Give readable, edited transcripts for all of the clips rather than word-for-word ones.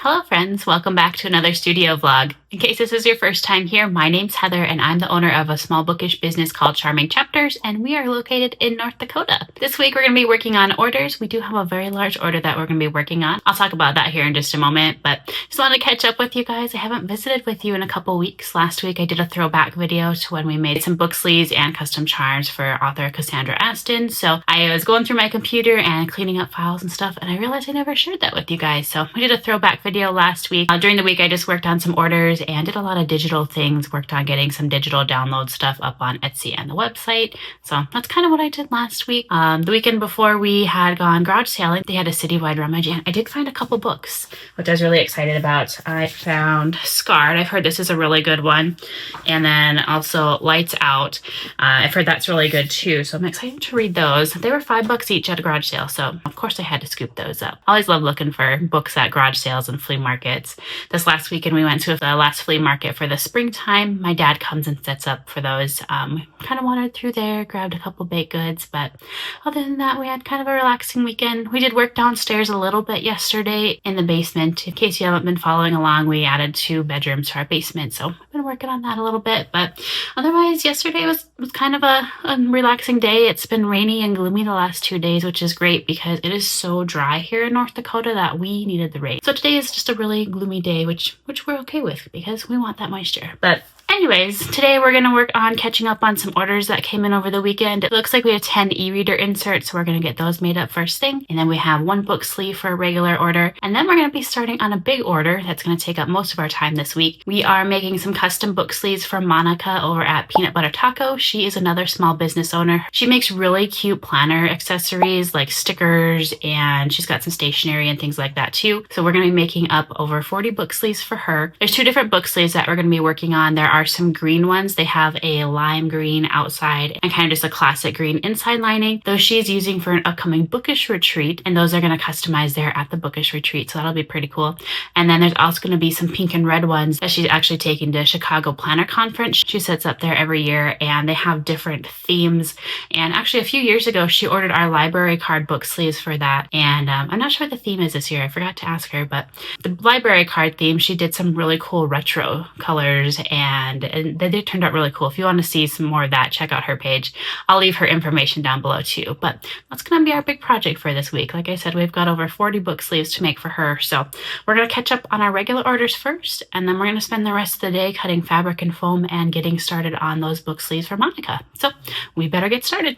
Hello friends, welcome back to another studio vlog. In case this is your first time here, my name's Heather and I'm the owner of a small bookish business called Charming Chapters, and we are located in North Dakota. This week we're going to be working on orders. We do have a very large order that we're going to be working on. I'll talk about that here in just a moment, but just wanted to catch up with you guys. I haven't visited with you in a couple weeks. Last week I did a throwback video to when we made some book sleeves and custom charms for author Cassandra Aston. So I was going through my computer and cleaning up files and stuff, and I realized I never shared that with you guys. So we did a throwback video last week. During the week I just worked on some orders and did a lot of digital things, worked on getting some digital download stuff up on Etsy and the website. So that's kind of what I did last week. The weekend before we had gone garage sailing, they had a citywide rummage and I did find a couple books, which I was really excited about. I found Scarred. I've heard this is a really good one. And then also Lights Out. I've heard that's really good too. So I'm excited to read those. They were $5 each at a garage sale. So of course I had to scoop those up. I always love looking for books at garage sales and flea markets. This last weekend we went to the last flea market for the springtime. My dad comes and sets up for those. Kind of wandered through there, grabbed a couple baked goods, but other than that we had kind of a relaxing weekend. We did work downstairs a little bit yesterday in the basement. In case you haven't been following along, we added 2 bedrooms to our basement, so I've been working on that a little bit. But otherwise yesterday was kind of a relaxing day. It's been rainy and gloomy the last 2 days, which is great because it is so dry here in North Dakota that we needed the rain. So today is just a really gloomy day, which we're okay with because we want that moisture. But anyways, today we're going to work on catching up on some orders that came in over the weekend. It looks like we have 10 e-reader inserts, so we're going to get those made up first thing. And then we have 1 book sleeve for a regular order. And then we're going to be starting on a big order that's going to take up most of our time this week. We are making some custom book sleeves for Monica over at Peanut Butter Taco. She is another small business owner. She makes really cute planner accessories like stickers, and she's got some stationery and things like that too. So we're going to be making up over 40 book sleeves for her. There's 2 different book sleeves that we're going to be working on. There are some green ones. They have a lime green outside and kind of just a classic green inside lining. Those she's using for an upcoming Bookish retreat, and those are going to customize there at the Bookish retreat, so that'll be pretty cool. And then there's also going to be some pink and red ones that she's actually taking to Chicago Planner Conference. She sets up there every year, and they have different themes. And actually a few years ago she ordered our library card book sleeves for that, and I'm not sure what the theme is this year. I forgot to ask her, but the library card theme, she did some really cool retro colors, and they turned out really cool. If you want to see some more of that, check out her page. I'll leave her information down below too. But that's going to be our big project for this week. Like I said, we've got over 40 book sleeves to make for her. So we're going to catch up on our regular orders first, and then we're going to spend the rest of the day cutting fabric and foam and getting started on those book sleeves for Monica. So we better get started.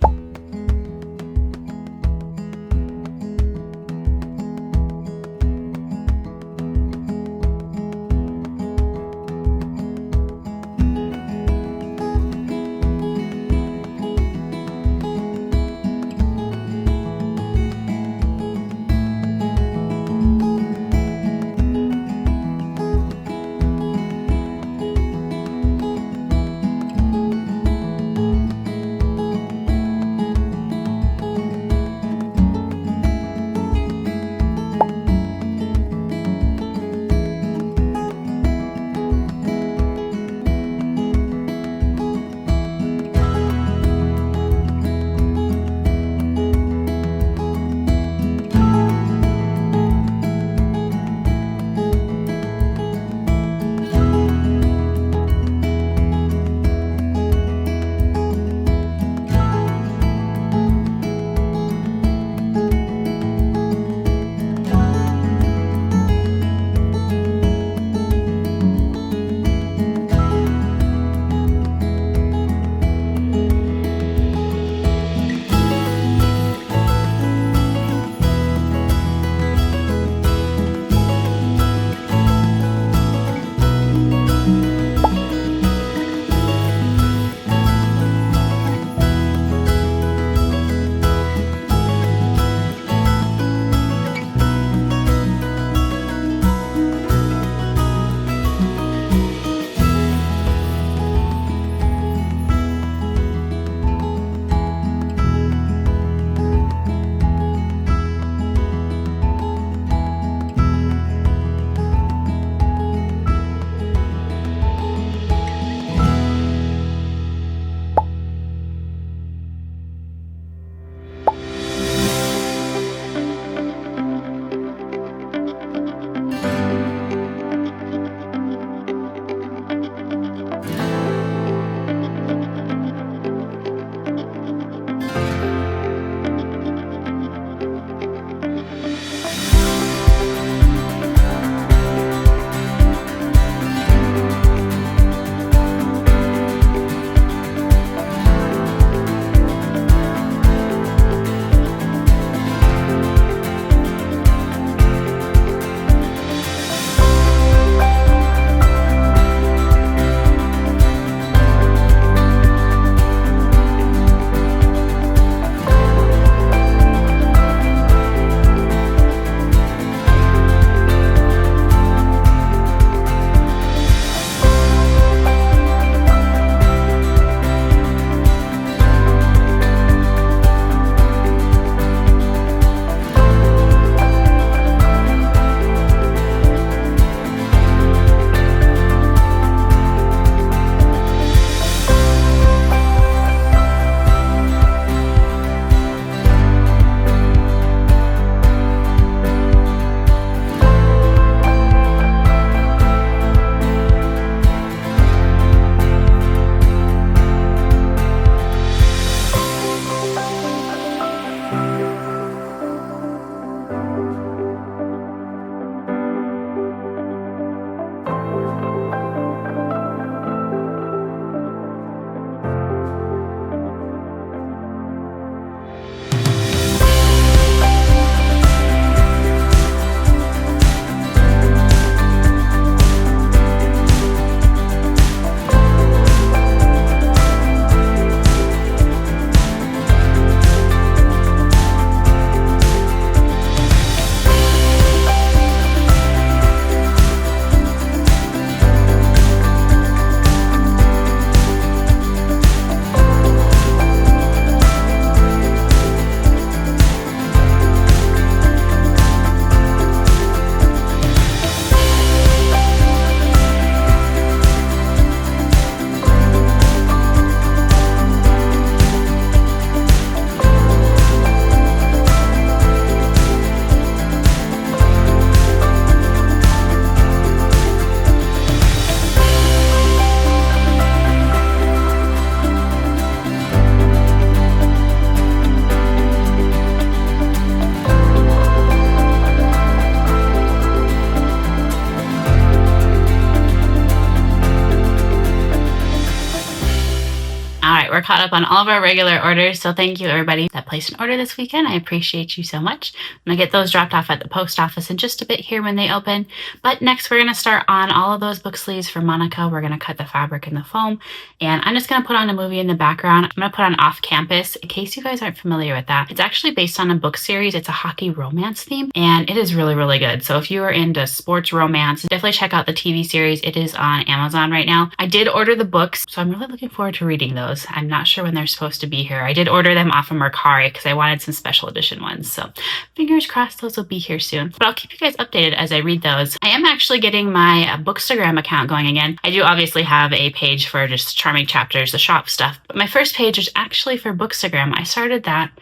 we're caught up on all of our regular orders. So thank you everybody that placed an order this weekend. I appreciate you so much. I'm gonna get those dropped off at the post office in just a bit here when they open. But next we're gonna start on all of those book sleeves for Monica. We're gonna cut the fabric and the foam, and I'm just gonna put on a movie in the background. I'm gonna put on Off Campus, in case you guys aren't familiar with that. It's actually based on a book series. It's a hockey romance theme, and it is really, really good. So if you are into sports romance, definitely check out the TV series. It is on Amazon right now. I did order the books, so I'm really looking forward to reading those. I'm not sure when they're supposed to be here. I did order them off of Mercari because I wanted some special edition ones. So fingers crossed those will be here soon. But I'll keep you guys updated as I read those. I am actually getting my Bookstagram account going again. I do obviously have a page for just Charming Chapters, the shop stuff. But my first page is actually for Bookstagram. I started that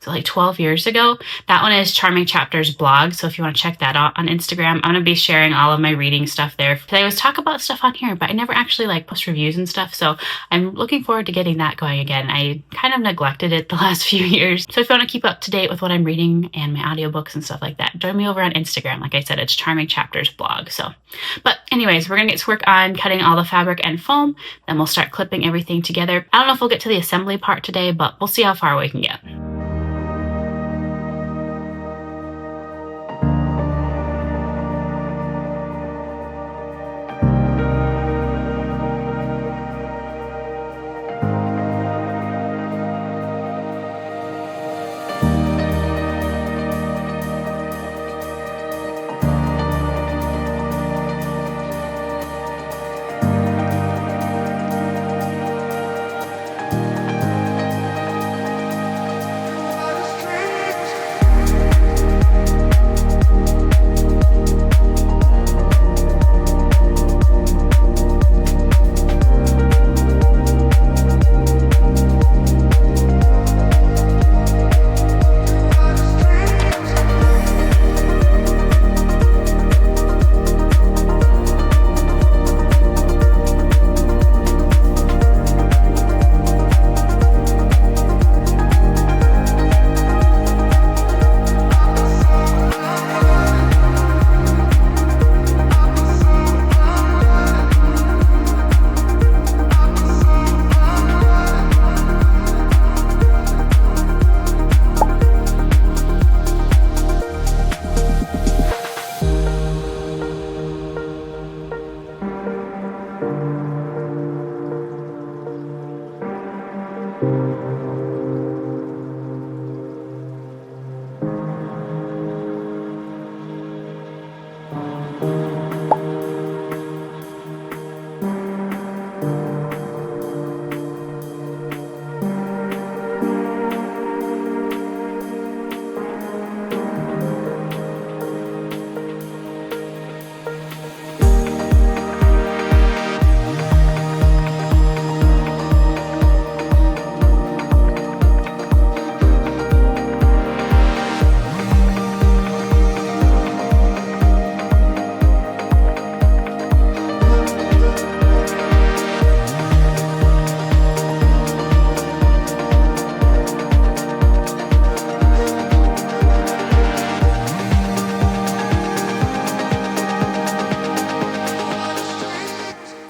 like 12 years ago. That one is Charming Chapters blog. So if you want to check that out on Instagram, I'm going to be sharing all of my reading stuff there. Today I always talk about stuff on here, but I never actually like post reviews and stuff. So I'm looking forward to getting that going again. I kind of neglected it the last few years. So if you want to keep up to date with what I'm reading and my audiobooks and stuff like that, join me over on Instagram. Like I said, it's Charming Chapters blog. So, but anyways, we're going to get to work on cutting all the fabric and foam. Then we'll start clipping everything together. I don't know if we'll get to the assembly part today, but we'll see how far we can get.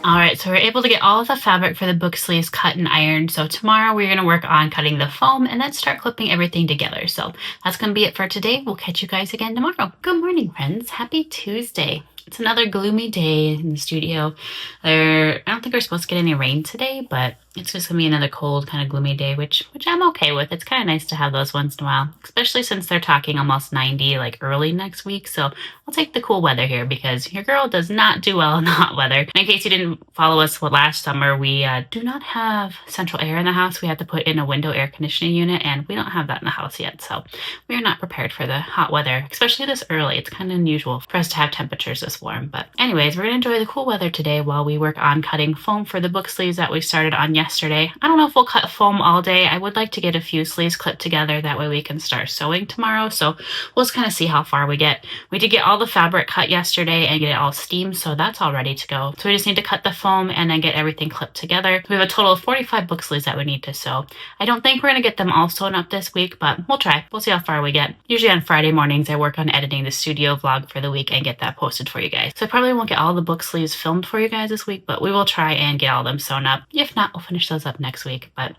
Alright, so we're able to get all of the fabric for the book sleeves cut and ironed. So tomorrow we're going to work on cutting the foam and then start clipping everything together. So that's going to be it for today. We'll catch you guys again tomorrow. Good morning, friends. Happy Tuesday. It's another gloomy day in the studio. I don't think we're supposed to get any rain today, but it's just gonna be another cold, kind of gloomy day, which I'm okay with. It's kind of nice to have those once in a while, especially since they're talking almost 90 like early next week. So I'll take the cool weather here because your girl does not do well in the hot weather. And in case you didn't follow us last summer, we do not have central air in the house. We had to put in a window air conditioning unit, and we don't have that in the house yet. So we are not prepared for the hot weather, especially this early. It's kind of unusual for us to have temperatures this warm. But anyways, we're gonna enjoy the cool weather today while we work on cutting foam for the book sleeves that we started on yesterday. I don't know if we'll cut foam all day. I would like to get a few sleeves clipped together. That way we can start sewing tomorrow. So we'll just kind of see how far we get. We did get all the fabric cut yesterday and get it all steamed, so that's all ready to go. So we just need to cut the foam and then get everything clipped together. We have a total of 45 book sleeves that we need to sew. I don't think we're gonna get them all sewn up this week, but we'll try. We'll see how far we get. Usually on Friday mornings, I work on editing the studio vlog for the week and get that posted for you you guys. So I probably won't get all the book sleeves filmed for you guys this week, but we will try and get all of them sewn up. If not, we'll finish those up next week. But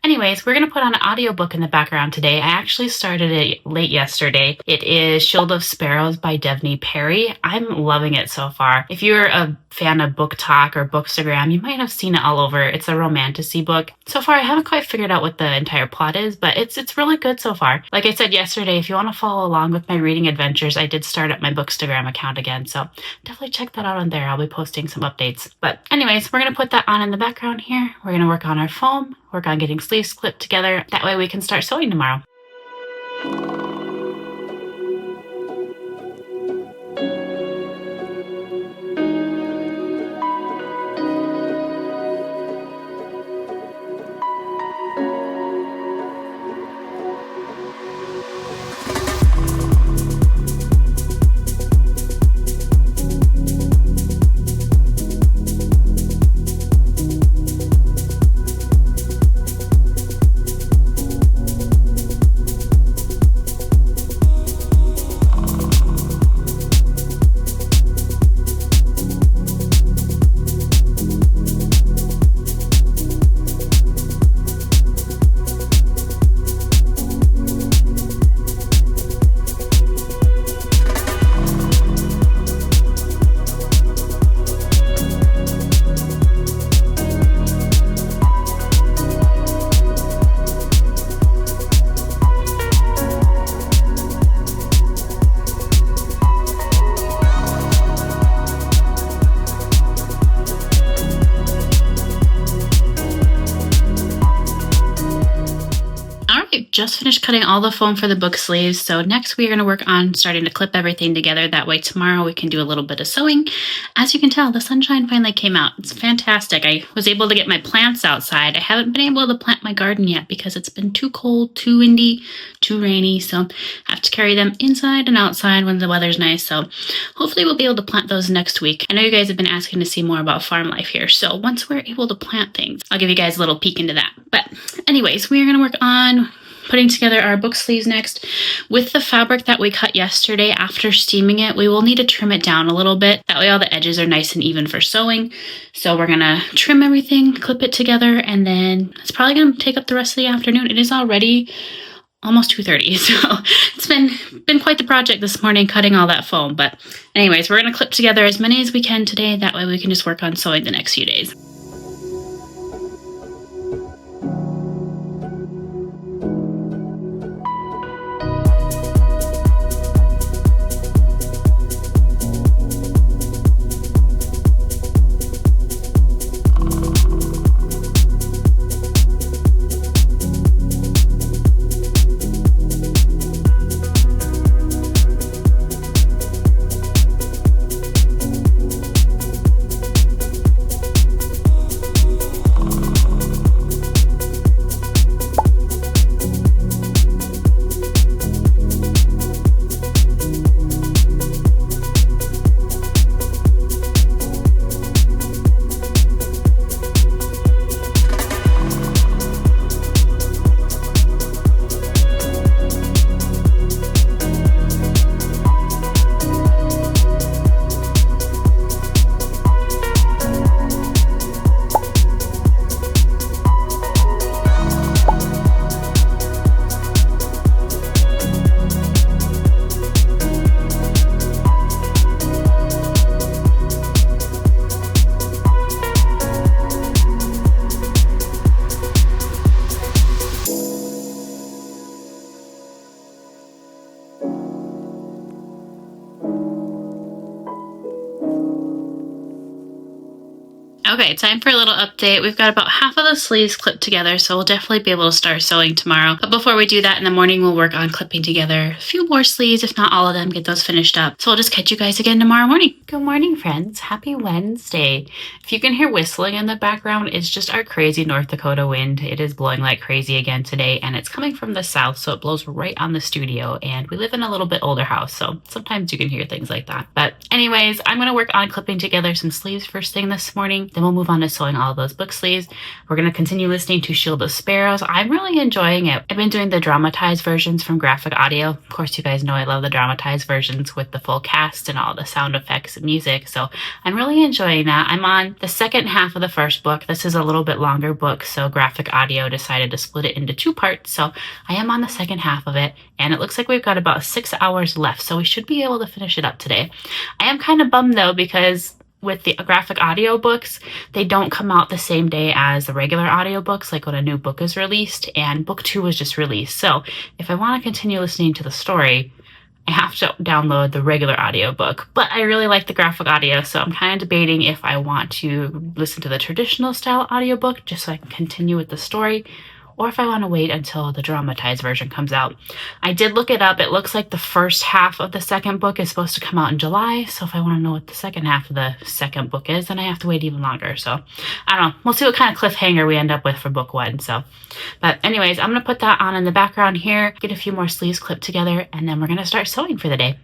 anyways, we're going to put on an audiobook in the background today. I actually started it late yesterday. It is Shield of Sparrows by Devney Perry. I'm loving it so far. If you're a fan of Book Talk or Bookstagram, you might have seen it all over. It's a romantasy book. So far, I haven't quite figured out what the entire plot is, but it's really good so far. Like I said yesterday, if you want to follow along with my reading adventures, I did start up my Bookstagram account again, so definitely check that out on there. I'll be posting some updates. But anyways, we're going to put that on in the background here. We're going to work on our foam, work on getting sleeves clipped together. That way we can start sewing tomorrow. Just finished cutting all the foam for the book sleeves, so next we are going to work on starting to clip everything together. That way tomorrow we can do a little bit of sewing. As you can tell, the sunshine finally came out. It's fantastic. I was able to get my plants outside. I haven't been able to plant my garden yet because it's been too cold, too windy, too rainy, so I have to carry them inside and outside when the weather's nice. So hopefully we'll be able to plant those next week. I know you guys have been asking to see more about farm life here, so once we're able to plant things, I'll give you guys a little peek into that. But anyways, we are going to work on putting together our book sleeves next. With the fabric that we cut yesterday, after steaming it, we will need to trim it down a little bit. That way all the edges are nice and even for sewing. So we're gonna trim everything, clip it together, and then it's probably gonna take up the rest of the afternoon. It is already almost 2:30, so it's been quite the project this morning cutting all that foam. But anyways, we're gonna clip together as many as we can today. That way we can just work on sewing the next few days. Okay, time for a little update. We've got about half of the sleeves clipped together, so we'll definitely be able to start sewing tomorrow. But before we do that, in the morning, we'll work on clipping together a few more sleeves, if not all of them, get those finished up. So I'll just catch you guys again tomorrow morning. Good morning, friends. Happy Wednesday. If you can hear whistling in the background, it's just our crazy North Dakota wind. It is blowing like crazy again today, and it's coming from the south, so it blows right on the studio, and we live in a little bit older house, so sometimes you can hear things like that. But anyways, I'm going to work on clipping together some sleeves first thing this morning. Then Then we'll move on to sewing all of those book sleeves. We're going to continue listening to Shield of Sparrows. I'm really enjoying it. I've been doing the dramatized versions from Graphic Audio. Of course, you guys know I love the dramatized versions with the full cast and all the sound effects and music. So I'm really enjoying that. I'm on the second half of the first book. This is a little bit longer book, so Graphic Audio decided to split it into 2 parts. So I am on the second half of it, and it looks like we've got about 6 hours left. So we should be able to finish it up today. I am kind of bummed though, because with the graphic audio books, they don't come out the same day as the regular audiobooks, like when a new book is released, and book 2 was just released. So if I want to continue listening to the story, I have to download the regular audiobook. But I really like the graphic audio, so I'm kind of debating if I want to listen to the traditional style audiobook just so I can continue with the story, or if I want to wait until the dramatized version comes out. I did look it up. It looks like the first half of the second book is supposed to come out in July. So if I want to know what the second half of the second book is, then I have to wait even longer. So I don't know. We'll see what kind of cliffhanger we end up with for book 1. But anyways, I'm going to put that on in the background here, get a few more sleeves clipped together, and then we're going to start sewing for the day.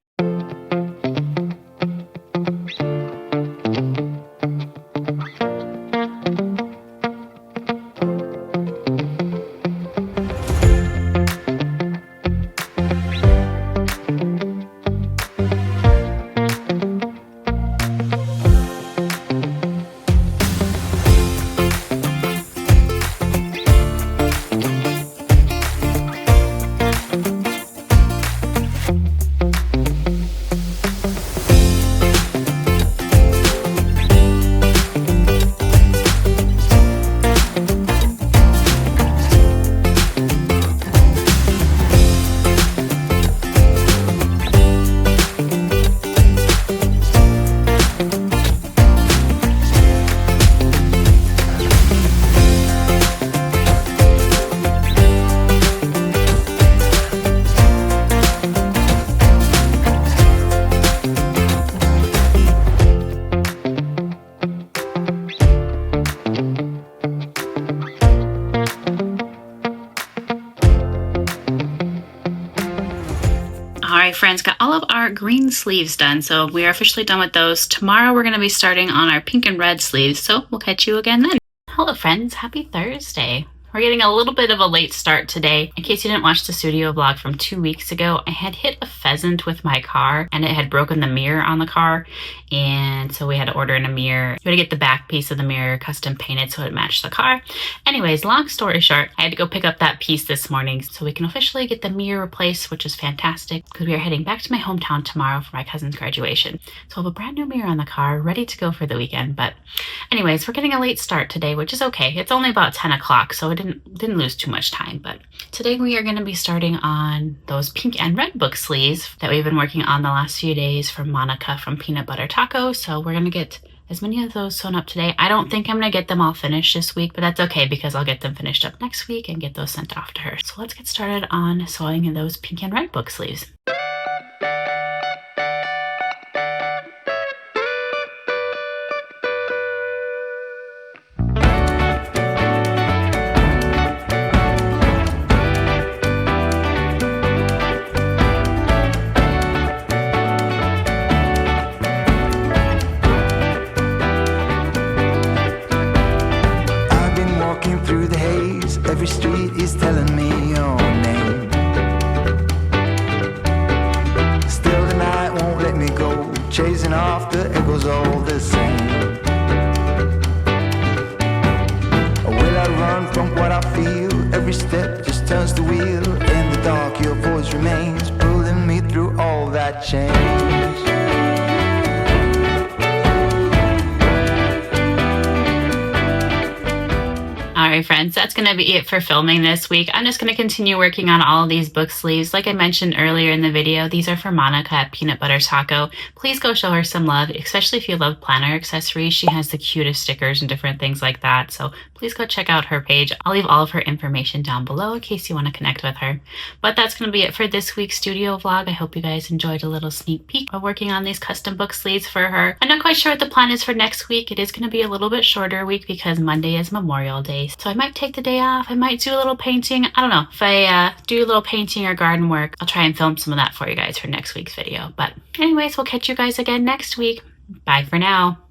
Alright friends, got all of our green sleeves done, so we are officially done with those. Tomorrow we're going to be starting on our pink and red sleeves, so we'll catch you again then. Hello friends, happy Thursday. We're getting a little bit of a late start today. In case you didn't watch the studio vlog from 2 weeks ago, I had hit a pheasant with my car and it had broken the mirror on the car. And so we had to order in a mirror. We had to get the back piece of the mirror custom painted so it matched the car. Anyways, long story short, I had to go pick up that piece this morning so we can officially get the mirror replaced, which is fantastic because we are heading back to my hometown tomorrow for my cousin's graduation. So I have a brand new mirror on the car ready to go for the weekend. But anyways, we're getting a late start today, which is okay. It's only about 10 o'clock, so it didn't lose too much time. But today we are going to be starting on those pink and red book sleeves that we've been working on the last few days from Monica from Peanut Butter Taco. So we're going to get as many of those sewn up today. I don't think I'm going to get them all finished this week, but that's okay because I'll get them finished up next week and get those sent off to her. So let's get started on sewing those pink and red book sleeves. Every street is telling me your name. Still the night won't let me go, chasing after echoes all the same. Will I run from what I feel? Every step just turns the wheel. In the dark your voice remains, pulling me through all that change. Alright friends, that's going to be it for filming this week. I'm just going to continue working on all of these book sleeves. Like I mentioned earlier in the video, these are for Monica at Peanut Butter Taco. Please go show her some love, especially if you love planner accessories. She has the cutest stickers and different things like that. So please go check out her page. I'll leave all of her information down below in case you want to connect with her. But that's going to be it for this week's studio vlog. I hope you guys enjoyed a little sneak peek of working on these custom book sleeves for her. I'm not quite sure what the plan is for next week. It is going to be a little bit shorter week because Monday is Memorial Day. So I might take the day off. I might do a little painting. I don't know. If I do a little painting or garden work, I'll try and film some of that for you guys for next week's video. But anyways, we'll catch you guys again next week. Bye for now.